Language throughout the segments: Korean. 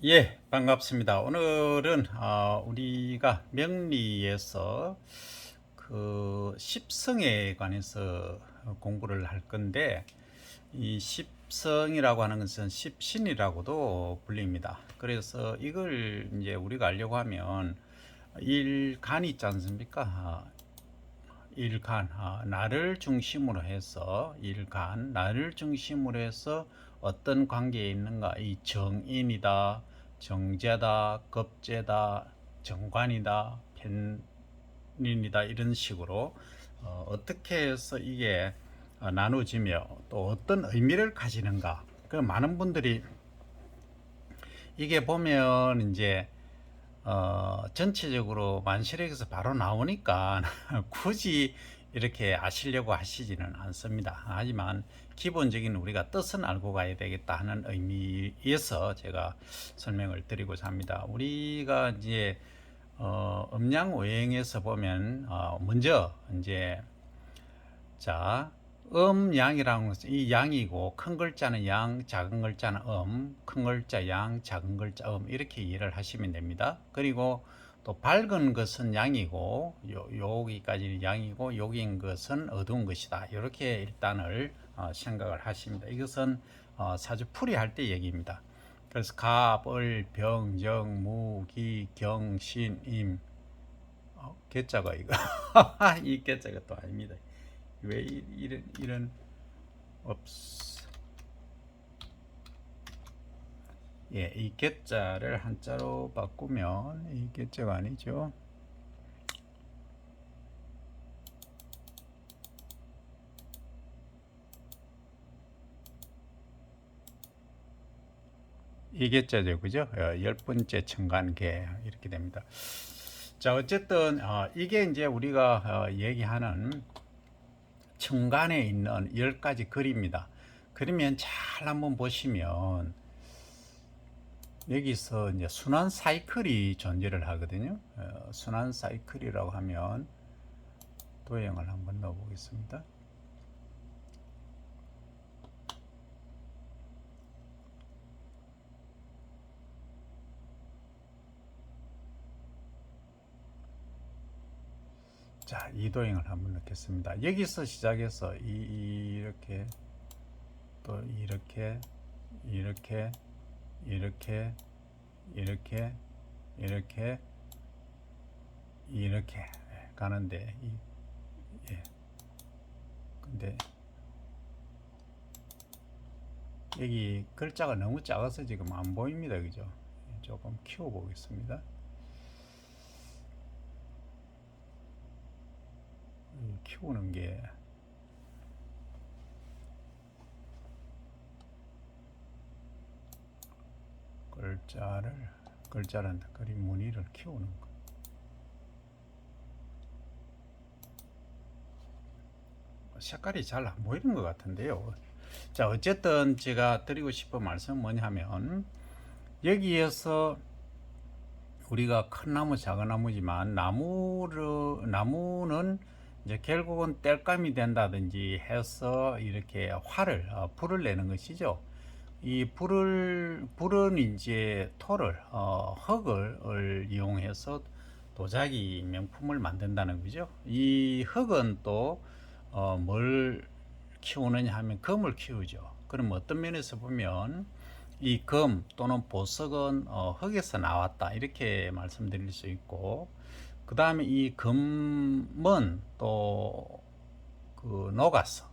예, 반갑습니다. 오늘은 우리가 명리에서 그 십성에 관해서 공부를 할 건데, 이 십성이라고 하는 것은 십신이라고도 불립니다. 그래서 이걸 이제 우리가 알려고 하면 일간이 있지 않습니까? 일간, 나를 중심으로 해서 일간, 나를 중심으로 해서 어떤 관계에 있는가? 이 정인이다, 정제다, 겁제다, 정관이다, 편인이다, 이런 식으로 어떻게 해서 이게 나누어지며 또 어떤 의미를 가지는가? 그 많은 분들이 이게 보면 이제 전체적으로 만시력에서 바로 나오니까 굳이 이렇게 아시려고 하시지는 않습니다. 하지만 기본적인 우리가 뜻은 알고 가야 되겠다 하는 의미에서 제가 설명을 드리고자 합니다. 우리가 이제 음양오행에서 보면 먼저 이제 자, 양이라는 것은 이 양이고, 큰 글자는 양, 작은 글자는 큰 글자 양, 작은 글자 이렇게 이해를 하시면 됩니다. 그리고 또 밝은 것은 양이고, 여기까지는 양이고, 여기인 것은 어두운 것이다. 이렇게 일단을 생각을 하십니다. 이것은 사주풀이 할 때 얘기입니다. 그래서 갑, 을, 병, 정, 무, 기, 경, 신, 임. 개자가 이거. 이 개자가 또 아닙니다. 왜 이런 없 예, 이 개자를 한자로 바꾸면 이 개자가 아니죠. 이 개자죠, 그죠? 열 번째 천간계 이렇게 됩니다. 자, 어쨌든 이게 이제 우리가 얘기하는 천간에 있는 10가지 글입니다. 그러면 잘 한번 보시면 여기서 이제 순환 사이클이 존재를 하거든요. 순환 사이클이라고 하면 도형을 한번 넣어 보겠습니다. 자, 이도형을 한번 넣겠습니다. 여기서 시작해서 이렇게 또 이렇게 이렇게 이렇게 이렇게 이렇게 이렇게 가는데 예. 근데 여기 글자가 너무 작아서 지금 안 보입니다. 그죠? 조금 키워 보겠습니다. 키우는 게 글자를 그림 무늬를 키우는 거. 색깔이 잘 안 보이는 것 같은데요. 자, 어쨌든 제가 드리고 싶은 말씀은 뭐냐면 여기에서 우리가 큰 나무, 작은 나무지만 나무는 이제 결국은 땔감이 된다든지 해서 이렇게 불을 내는 것이죠. 이 불은 이제 흙을 이용해서 도자기 명품을 만든다는 거죠. 이 흙은 또 뭘 키우느냐 하면 금을 키우죠. 그럼 어떤 면에서 보면 이 금 또는 보석은 흙에서 나왔다 이렇게 말씀드릴 수 있고, 그 다음에 이 금은 또 그 녹아서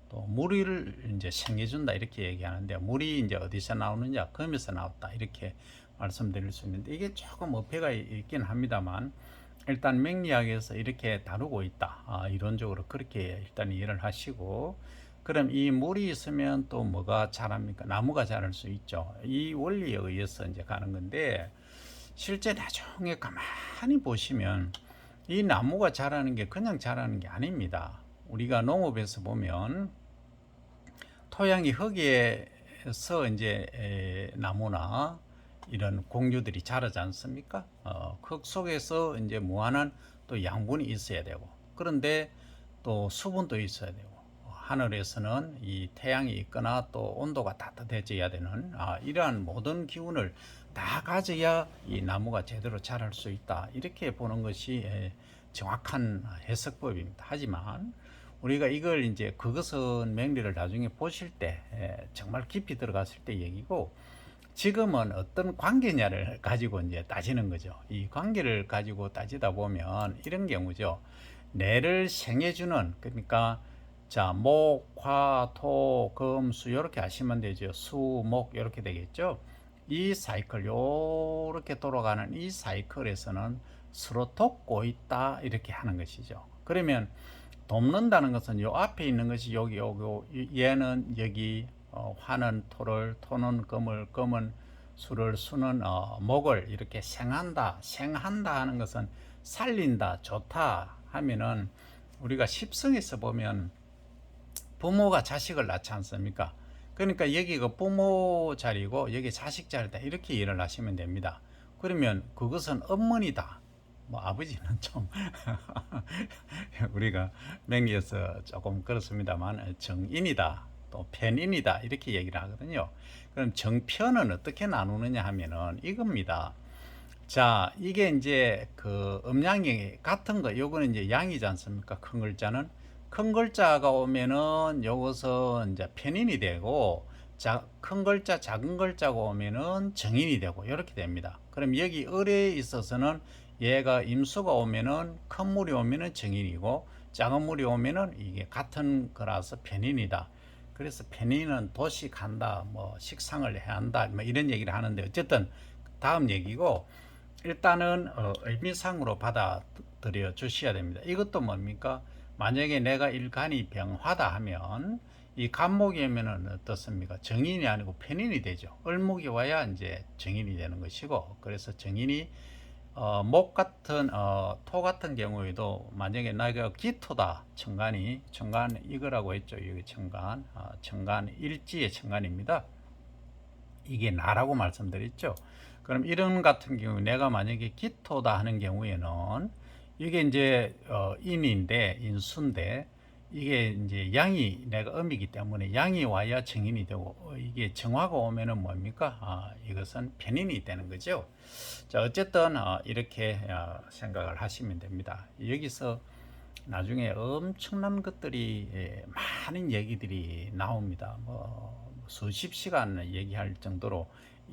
또 물을 이제 생겨준다 이렇게 얘기하는데, 물이 이제 어디서 나오느냐, 금에서 나왔다 이렇게 말씀드릴 수 있는데, 이게 조금 어폐가 있긴 합니다만 일단 명리학에서 이렇게 다루고 있다. 이론적으로 그렇게 일단 이해를 하시고, 그럼 이 물이 있으면 또 뭐가 자랍니까? 나무가 자랄 수 있죠. 이 원리에 의해서 이제 가는 건데, 실제 나중에 가만히 보시면 이 나무가 자라는 게 그냥 자라는 게 아닙니다. 우리가 농업에서 보면 토양이 흙에서 이제 나무나 이런 공유들이 자라지 않습니까? 흙 속에서 이제 무한한 또 양분이 있어야 되고, 그런데 또 수분도 있어야 되고, 하늘에서는 이 태양이 있거나 또 온도가 따뜻해져야 되는 이러한 모든 기운을 다 가져야 이 나무가 제대로 자랄 수 있다. 이렇게 보는 것이 정확한 해석법입니다. 하지만 우리가 이걸 이제 그것은 맹리를 나중에 보실 때 정말 깊이 들어갔을 때 얘기고, 지금은 어떤 관계냐를 가지고 이제 따지는 거죠. 이 관계를 가지고 따지다 보면 이런 경우죠. 내를 생해주는, 그러니까 자, 목, 화, 토, 금, 수 이렇게 하시면 되죠. 수, 목 이렇게 되겠죠. 이 사이클 요렇게 돌아가는 이 사이클에서는 서로 돕고 있다 이렇게 하는 것이죠. 그러면 돕는다는 것은 요 앞에 있는 것이 여기 얘는 여기 화는 토를, 토는 금을, 금은 수를, 수는 목을 이렇게 생한다 하는 것은 살린다, 좋다 하면은 우리가 십성에서 보면 부모가 자식을 낳지 않습니까? 그러니까 여기가 부모 자리고 여기 자식 자리다 이렇게 이해를 하시면 됩니다. 그러면 그것은 어머니다. 뭐 아버지는 좀 우리가 맹리에서 조금 그렇습니다만 정인이다 또 편인이다 이렇게 얘기를 하거든요. 그럼 정편은 어떻게 나누느냐 하면은 이겁니다. 자, 이게 이제 그 음양이 같은 거, 요거는 이제 양이지 않습니까? 큰 글자는. 큰 글자가 오면은 요것은 이제 편인이 되고, 큰 글자, 작은 글자가 오면은 정인이 되고, 이렇게 됩니다. 그럼 여기 을에 있어서는 얘가 임수가 오면은 큰 물이 오면은 정인이고, 작은 물이 오면은 이게 같은 거라서 편인이다. 그래서 편인은 도식한다, 뭐 식상을 해야 한다, 뭐 이런 얘기를 하는데, 어쨌든 다음 얘기고, 일단은 의미상으로 받아들여 주셔야 됩니다. 이것도 뭡니까? 만약에 내가 일간이 병화다 하면 이 간목이 오면은 어떻습니까? 정인이 아니고 편인이 되죠. 을목이 와야 이제 정인이 되는 것이고, 그래서 정인이 목 같은 토 같은 경우에도 만약에 내가 기토다, 천간 이거라고 했죠. 이게 천간 일지의 천간입니다. 이게 나라고 말씀드렸죠. 그럼 이런 같은 경우 내가 만약에 기토다 하는 경우에는 이게 이제 인인데 인수인데 이게 이제 양이 내가 음이기 때문에 양이 와야 정인이 되고 이게 정화가 오면은 뭡니까? 이것은 편인이 되는 거죠. 자, 어쨌든 이렇게 생각을 하시면 됩니다. 여기서 나중에 엄청난 것들이 많은 얘기들이 나옵니다. 뭐 수십 시간 얘기할 정도로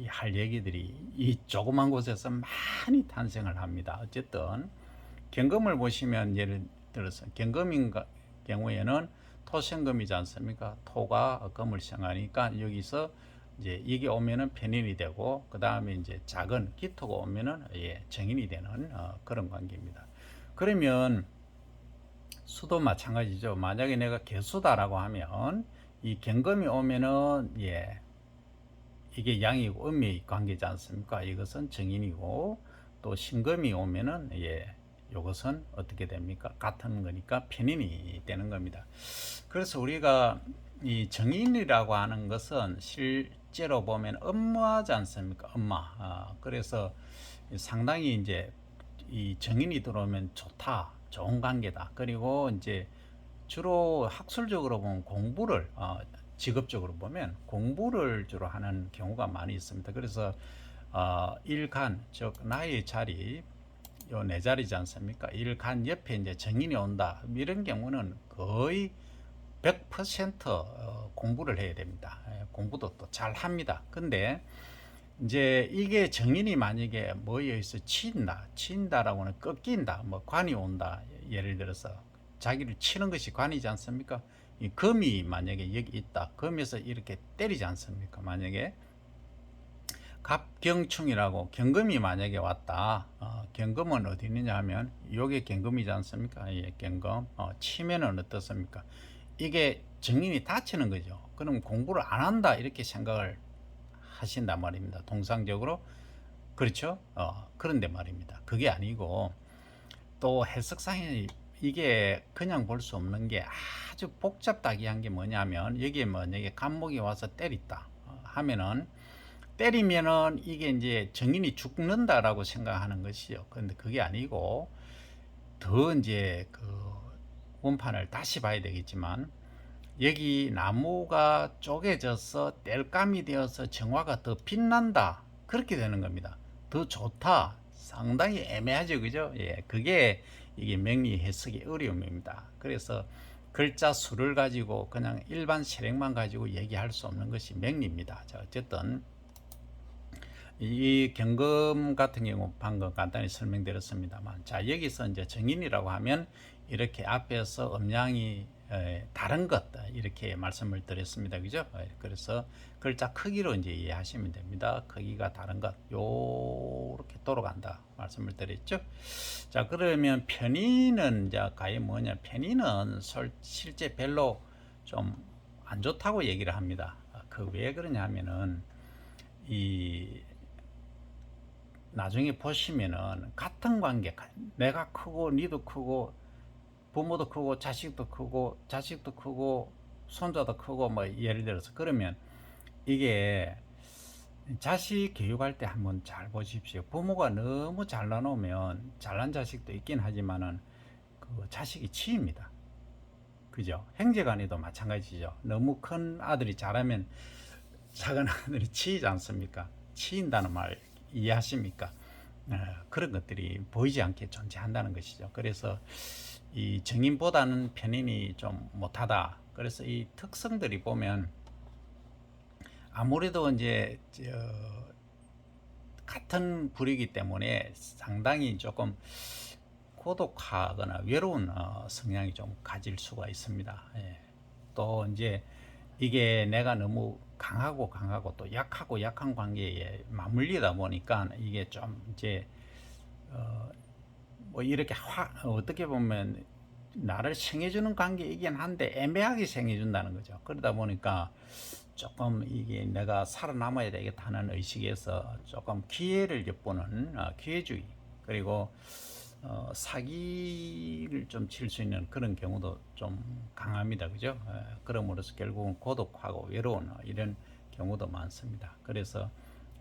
할 얘기들이 이 조그만 곳에서 많이 탄생을 합니다. 어쨌든 경금을 보시면 예를 들어서 경금인 경우에는 토생금이지 않습니까? 토가 금을 생하니까 여기서 이제 이게 오면은 편인이 되고 그 다음에 이제 작은 기토가 오면은 정인이 되는 그런 관계입니다. 그러면 수도 마찬가지죠. 만약에 내가 개수다라고 하면 이 경금이 오면은 이게 양이고 음의 관계지 않습니까? 이것은 정인이고 또 신금이 오면은 이것은 어떻게 됩니까? 같은 거니까 편인이 되는 겁니다. 그래서 우리가 이 정인이라고 하는 것은 실제로 보면 엄마지 않습니까? 엄마. 그래서 상당히 이제 이 정인이 들어오면 좋다, 좋은 관계다. 그리고 이제 주로 학술적으로 보면 공부를 직업적으로 보면 공부를 주로 하는 경우가 많이 있습니다. 그래서 일간 즉 나의 자리 요 내 자리지 않습니까? 일간 옆에 이제 정인이 온다. 이런 경우는 거의 100% 공부를 해야 됩니다. 공부도 또 잘 합니다. 근데 이제 이게 정인이 만약에 뭐에 있어 치인다라고는 꺾인다, 뭐 관이 온다. 예를 들어서 자기를 치는 것이 관이지 않습니까? 이 금이 만약에 여기 있다. 금에서 이렇게 때리지 않습니까? 만약에 갑경충이라고 경금이 만약에 왔다. 경금은 어디 있느냐 하면 요게 경금이지 않습니까? 경금. 치면은 어떻습니까? 이게 정인이 닫히는 거죠. 그럼 공부를 안 한다 이렇게 생각을 하신단 말입니다. 통상적으로 그렇죠? 그런데 말입니다. 그게 아니고 또 해석상에 이게 그냥 볼 수 없는 게 아주 복잡다기한 게 뭐냐면 여기에 만약에 간목이 와서 때렸다 하면은 때리면은 이게 이제 정인이 죽는다라고 생각하는 것이죠. 그런데 그게 아니고 더 이제 그 원판을 다시 봐야 되겠지만 여기 나무가 쪼개져서 땔감이 되어서 정화가 더 빛난다. 그렇게 되는 겁니다. 더 좋다. 상당히 애매하죠. 그죠? 예. 그게 이게 명리 해석의 어려움입니다. 그래서 글자 수를 가지고 그냥 일반 세력만 가지고 얘기할 수 없는 것이 명리입니다. 자, 어쨌든 이 경금 같은 경우 방금 간단히 설명드렸습니다만, 자 여기서 이제 정인이라고 하면 이렇게 앞에서 음양이 다른 것 이렇게 말씀을 드렸습니다. 그죠? 그래서 글자 크기로 이제 이해하시면 됩니다. 크기가 다른 것 요렇게 돌아간다 말씀을 드렸죠. 자 그러면 편의는 이제 과연 뭐냐? 편의는 실제 별로 좀 안 좋다고 얘기를 합니다. 그 왜 그러냐 하면은 이 나중에 보시면은 같은 관계, 내가 크고 니도 크고 부모도 크고 자식도 크고 자식도 크고 손자도 크고 뭐 예를 들어서 그러면 이게 자식 교육할 때 한번 잘 보십시오. 부모가 너무 잘나놓으면 잘난 자식도 있긴 하지만은 그 자식이 치입니다. 그죠? 형제간에도 마찬가지죠. 너무 큰 아들이 잘하면 작은 아들이 치이지 않습니까? 치인다는 말 이해하십니까? 그런 것들이 보이지 않게 존재한다는 것이죠. 그래서 이 정인보다는 편인이 좀 못하다. 그래서 이 특성들이 보면 아무래도 이제 같은 부류이기 때문에 상당히 조금 고독하거나 외로운 성향이 좀 가질 수가 있습니다. 예. 또 이제 이게 내가 너무 강하고 또 약하고 약한 관계에 맞물리다 보니까 이게 좀 이제 뭐 이렇게 어떻게 보면 나를 생해주는 관계이긴 한데 애매하게 생해준다는 거죠. 그러다 보니까 조금 이게 내가 살아남아야 되겠다는 의식에서 조금 기회를 엿보는 기회주의, 그리고 사기를 좀 칠 수 있는 그런 경우도 좀 강합니다. 그죠? 그럼으로써 결국은 고독하고 외로운 이런 경우도 많습니다. 그래서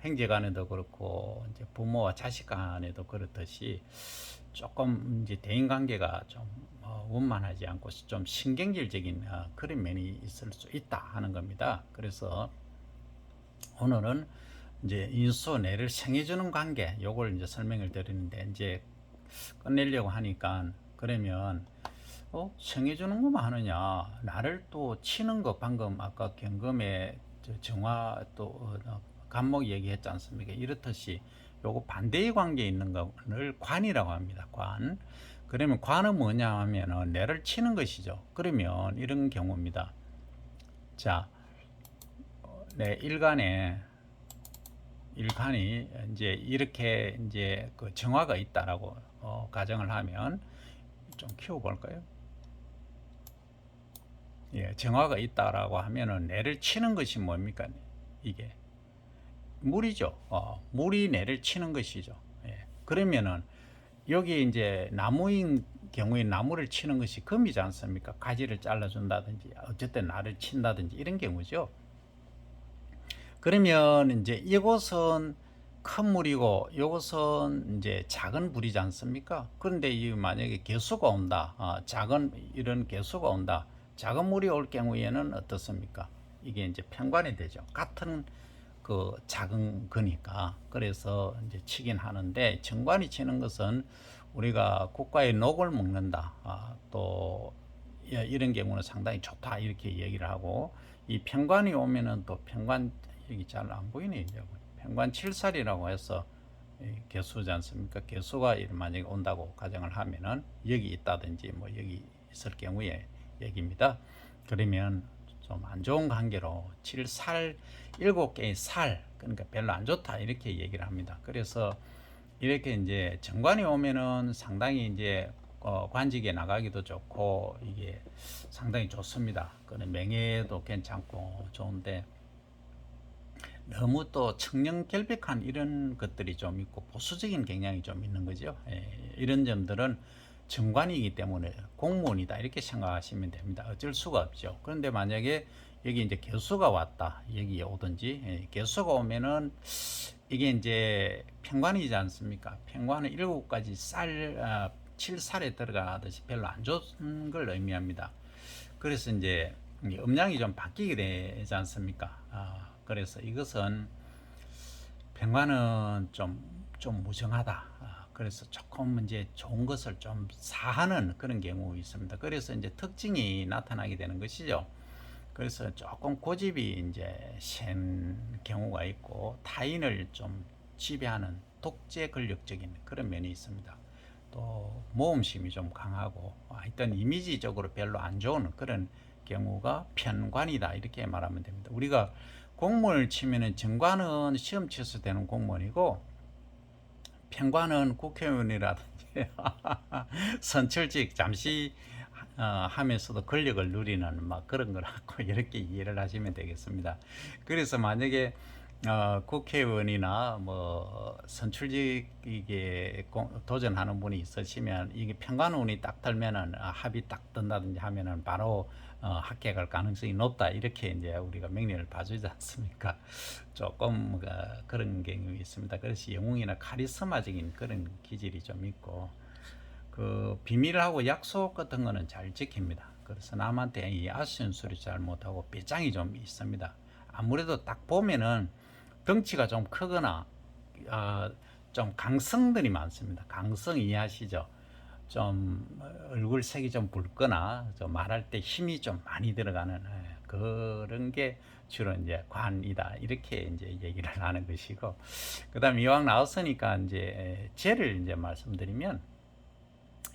형제 간에도 그렇고 이제 부모와 자식 간에도 그렇듯이 조금 이제 대인 관계가 좀 원만하지 않고 좀 신경질적인 그런 면이 있을 수 있다 하는 겁니다. 그래서 오늘은 이제 인수내를 생해주는 관계 요걸 이제 설명을 드리는데, 이제 끝내려고 하니까 그러면 생해주는 것만 하느냐, 나를 또 치는 거, 방금 아까 경금의 정화 또 간목 얘기했지 않습니까? 이렇듯이 요거 반대의 관계에 있는 것을 관이라고 합니다. 관. 그러면 관은 뭐냐 하면은 내를 치는 것이죠. 그러면 이런 경우입니다. 자, 내 일간이 이제 이렇게 이제 그 정화가 있다라고 가정을 하면 좀 키워볼까요? 예, 정화가 있다라고 하면은 내를 치는 것이 뭡니까? 이게 물이죠. 물이 내를 치는 것이죠. 예. 그러면은 여기 이제 나무인 경우에 나무를 치는 것이 금이지 않습니까? 가지를 잘라준다든지 어쨌든 나를 친다든지 이런 경우죠. 그러면 이제 이곳은 큰 물이고 이곳은 이제 작은 물이지 않습니까? 그런데 이 만약에 개수가 온다, 작은 이런 개수가 온다, 작은 물이 올 경우에는 어떻습니까? 이게 이제 편관이 되죠. 같은 그 작은 거니까. 그래서 이제 치긴 하는데, 정관이 치는 것은 우리가 국가의 녹을 먹는다, 또 이런 경우는 상당히 좋다 이렇게 얘기를 하고, 이 편관이 오면은 또 편관, 여기 잘 안 보이네 이제, 편관 칠살이라고 해서 개수지 않습니까? 개수가 만약에 온다고 가정을 하면은 여기 있다든지 뭐 여기 있을 경우에 얘기입니다. 그러면 좀 안 좋은 관계로 7살 7개의 살, 그러니까 별로 안 좋다 이렇게 얘기를 합니다. 그래서 이렇게 이제 정관이 오면은 상당히 이제 관직에 나가기도 좋고 이게 상당히 좋습니다. 그런 명예도 괜찮고 좋은데, 너무 또 청렴결백한 이런 것들이 좀 있고 보수적인 경향이 좀 있는 거죠. 이런 점들은 정관이기 때문에 공무원이다 이렇게 생각하시면 됩니다. 어쩔 수가 없죠. 그런데 만약에 여기 이제 개수가 왔다, 여기 오든지, 개수가 오면은 이게 이제 편관이지 않습니까? 편관은 7가지 칠 살에 들어가듯이 별로 안 좋은 걸 의미합니다. 그래서 이제 이 음량이 좀 바뀌게 되지 않습니까? 그래서 이것은 평관은 좀 무정하다. 그래서 조금 이제 좋은 것을 좀 사하는 그런 경우 있습니다. 그래서 이제 특징이 나타나게 되는 것이죠. 그래서 조금 고집이 이제 센 경우가 있고 타인을 좀 지배하는 독재 권력적인 그런 면이 있습니다. 또 모험심이 좀 강하고 하여튼 이미지적으로 별로 안 좋은 그런 경우가 편관이다 이렇게 말하면 됩니다. 우리가 공무원을 치면은 정관은 시험 치서 되는 공무원이고 편관은 국회의원이라든지 선출직 잠시 하면서도 권력을 누리는 막 그런 거라고 이렇게 이해를 하시면 되겠습니다. 그래서 만약에 국회의원이나 뭐 선출직에 도전하는 분이 있으시면 이게 편관운이 딱 들면은 합이 딱 뜬다든지 하면은 바로 합격할 가능성이 높다 이렇게 이제 우리가 명령을 봐주지 않습니까? 조금 그런 경향이 있습니다. 그래서 영웅이나 카리스마적인 그런 기질이 좀 있고 그 비밀하고 약속 같은 거는 잘 지킵니다. 그래서 남한테 이 아쉬운 소리 잘 못하고 배짱이 좀 있습니다. 아무래도 딱 보면은 덩치가 좀 크거나 좀 강성들이 많습니다. 강성 이해하시죠? 좀 얼굴색이 좀 붉거나 좀 말할 때 힘이 좀 많이 들어가는 그런 게 주로 이제 관이다 이렇게 이제 얘기를 하는 것이고, 그다음 이왕 나왔으니까 이제 죄를 이제 말씀드리면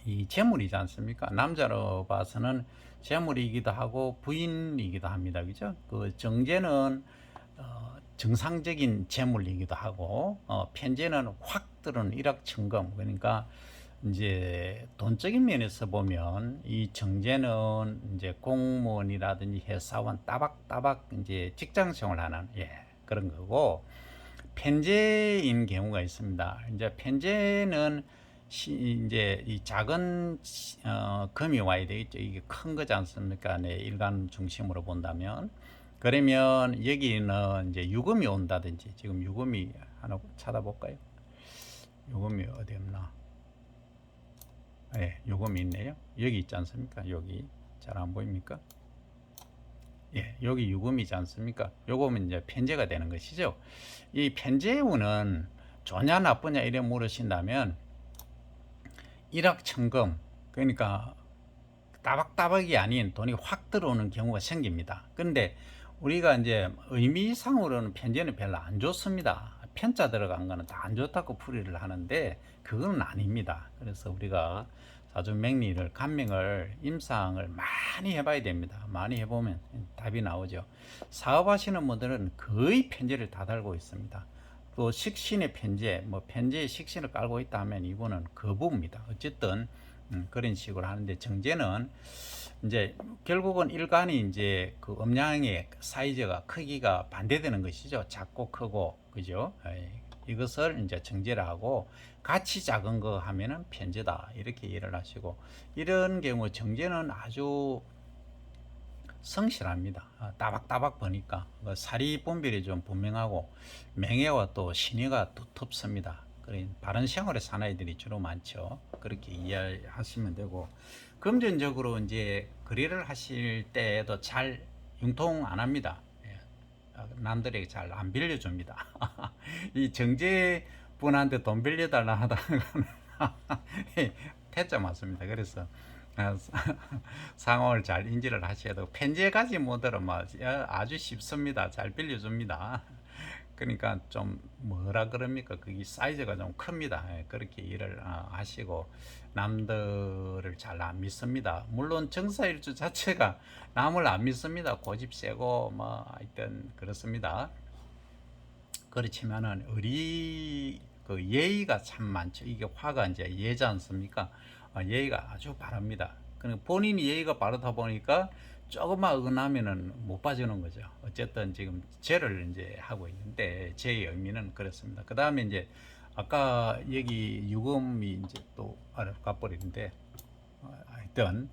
이 재물이지 않습니까? 남자로 봐서는 재물이기도 하고 부인이기도 합니다. 그죠? 그 정제는 정상적인 재물이기도 하고 편제는 확 들어오는 일확천금, 그러니까 이제 돈적인 면에서 보면 이 정제는 이제 공무원이라든지 회사원 따박따박 이제 직장 생활하는 그런 거고, 편제인 경우가 있습니다. 이제 편제는 이제 이 작은 금이 와야 되겠죠. 이게 큰 거지 않습니까? 네, 일간 중심으로 본다면. 그러면 여기는 이제 유금이 온다든지, 지금 유금이 하나 찾아볼까요? 유금이 어디 없나? 예, 요금이 있네요. 여기 있지 않습니까? 여기 잘 안 보입니까? 예, 여기 유금이지 않습니까? 요거면 이제 편제가 되는 것이죠. 이 편제운은 좋냐 나쁘냐 이래 물으신다면 일확천금, 그러니까 따박따박이 아닌 돈이 확 들어오는 경우가 생깁니다. 근데 우리가 이제 의미상으로는 편제는 별로 안 좋습니다. 편자 들어간 거는 다 안 좋다고 풀이를 하는데 그건 아닙니다. 그래서 우리가 사주맹리를 간명을 임상을 많이 해봐야 됩니다. 많이 해보면 답이 나오죠. 사업하시는 분들은 거의 편제를 다 달고 있습니다. 또 식신의 편제, 뭐 편제의 식신을 깔고 있다 하면 이분은 거부입니다. 어쨌든 그런 식으로 하는데, 정제는 이제 결국은 일간이 이제 그 음양의 사이즈가 크기가 반대되는 것이죠. 작고 크고, 그죠? 이것을 이제 정제라 하고, 같이 작은 거 하면은 편제다 이렇게 이해를 하시고, 이런 경우 정제는 아주 성실합니다. 따박따박 보니까 사리 분별이 좀 분명하고 명예와 또 신의가 두텁습니다. 바른 생활의 사나이들이 주로 많죠. 그렇게 이해하시면 되고, 금전적으로 이제 거래를 하실 때에도 잘 융통 안 합니다. 남들에게 잘 안 빌려줍니다. 이 정제분한테 돈 빌려달라 하다가 태자 맞습니다. 그래서 상황을 잘 인지를 하셔야 되고, 편제까지 못하면 아주 쉽습니다. 잘 빌려줍니다. 그러니까 좀 뭐라 그럽니까? 그게 사이즈가 좀 큽니다. 그렇게 일을 하시고 남들을 잘 안 믿습니다. 물론 정사일주 자체가 남을 안 믿습니다. 고집 세고 뭐 하여튼 그렇습니다. 그렇지만은 그 예의가 참 많죠. 이게 화가 이제 예지 않습니까? 예의가 아주 바랍니다. 그러니까 본인이 예의가 바르다 보니까 조금만 어긋나면은 못 봐주는 거죠. 어쨌든 지금 죄를 이제 하고 있는데, 죄의 의미는 그렇습니다. 그 다음에 이제 아까 여기 유금이 이제 또 가버리는데, 하여튼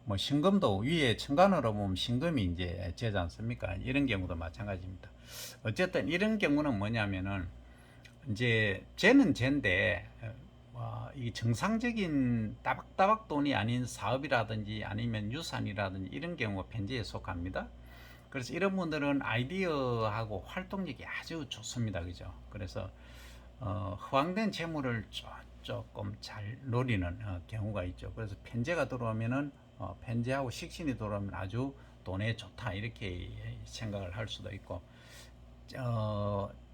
뭐 신금도 위에 천간으로 보면 신금이 이제 죄지 않습니까? 이런 경우도 마찬가지입니다. 어쨌든 이런 경우는 뭐냐면은 이제 죄는 죄인데 이게 정상적인 따박따박 돈이 아닌 사업이라든지 아니면 유산이라든지 이런 경우가 편제에 속합니다. 그래서 이런 분들은 아이디어하고 활동력이 아주 좋습니다. 그죠? 그래서 허황된 재물을 조금 잘 노리는 경우가 있죠. 그래서 편제가 들어오면은 편제하고 식신이 들어오면 아주 돈에 좋다 이렇게 생각을 할 수도 있고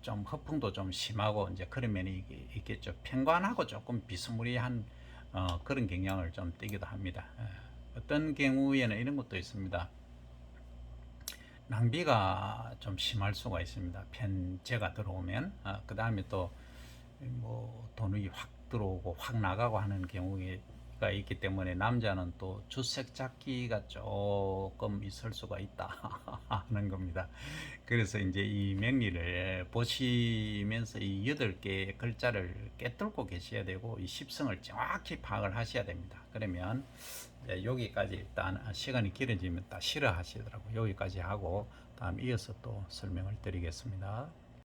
좀 허풍도 좀 심하고 이제 그런 면이 있겠죠. 편관하고 조금 비스무리한 그런 경향을 좀 띠기도 합니다. 어떤 경우에는 이런 것도 있습니다. 낭비가 좀 심할 수가 있습니다. 편제가 들어오면 그 다음에 또 뭐 돈이 확 들어오고 확 나가고 하는 경우가 있기 때문에 남자는 또 주색 잡기가 조금 있을 수가 있다 하는 겁니다. 그래서 이제 이 명리를 보시면서 이 8개 글자를 깨뚫고 계셔야 되고 이 십성을 정확히 파악을 하셔야 됩니다. 그러면 여기까지 일단 시간이 길어지면 다 싫어하시더라고요. 여기까지 하고 다음 이어서 또 설명을 드리겠습니다.